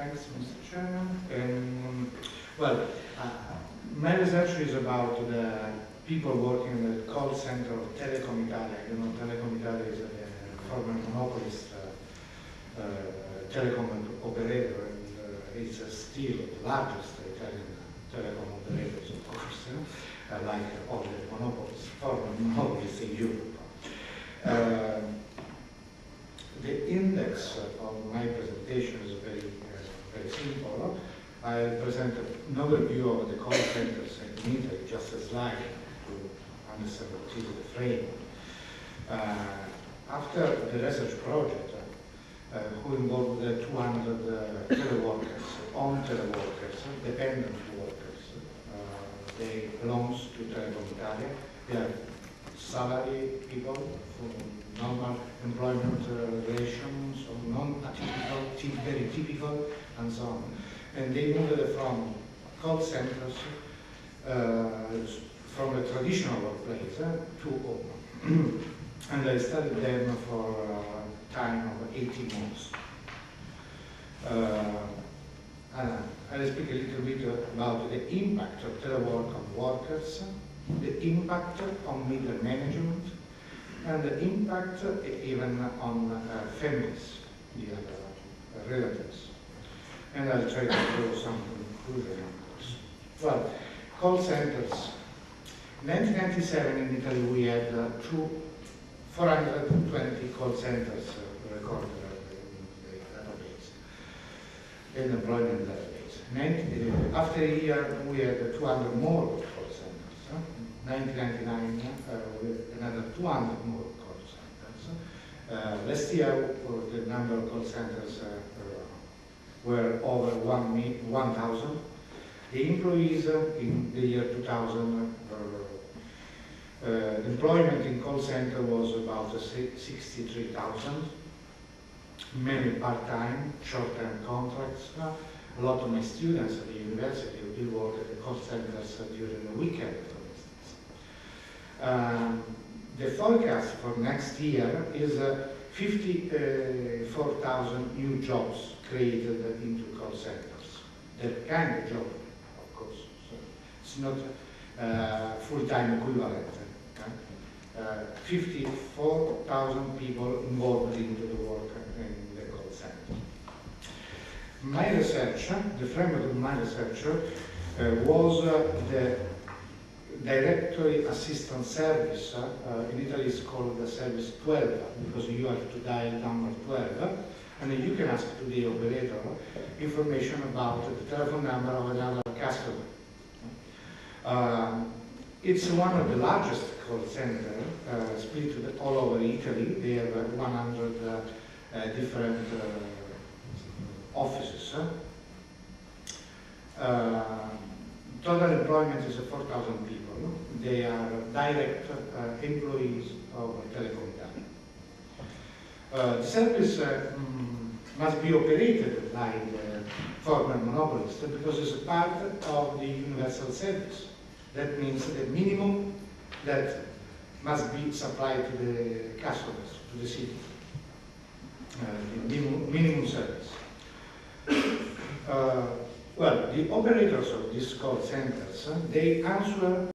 Thanks, Mr. Chairman. Well, my research is about the people working in the call center of Telecom Italia. You know, Telecom Italia is a former monopolist telecom operator, and it's still the largest Italian telecom operators, of course, like all the monopolists, former monopolists in Europe. The index of my presentation is very simple. I present an overview of the call centers in Italy, just a slide to understand what is the frame. After the research project, who involved 200 teleworkers, dependent workers, they belong to Telecom Italia. They are salary people from normal employment relations, or non-atypical, very typical, and so on. And they moved from call centers, from a traditional workplace to home. And I studied them for a time of 18 months. I'll speak a little bit about the impact of telework on workers, the impact on middle management, and the impact even on families, the other relatives. And I'll try to draw some conclusion on this. Well, call centers. In 1997 in Italy we had 420 call centers recorded in the database, in the employment database. After a year we had 200 more call centers. 1999 with another 200 more call centers. Last year the number of call centers were over 1,000. The employees in the year 2000, the employment in call center was about 63,000, many part-time, short-term contracts. A lot of my students at the university will work at the call centers during the weekend, for instance. The forecast for next year is 54,000 new jobs created into call centers. That kind of job, of course. So it's not full-time equivalent. 54,000 people involved into the work in the call center. My research, the framework of my research was the Directory Assistance Service. In Italy it's called the Service 12, because you have to dial number 12, and you can ask to the operator information about the telephone number of another customer. It's one of the largest call centers, split all over Italy. They have 100 different offices. Total employment is 4,000 people. They are direct employees of Telecom Italia. The service must be operated by the former monopolist because it's a part of the universal service. That means the minimum that must be supplied to the customers, to the city. The minimum service. Well, the operators of these call centers, they answer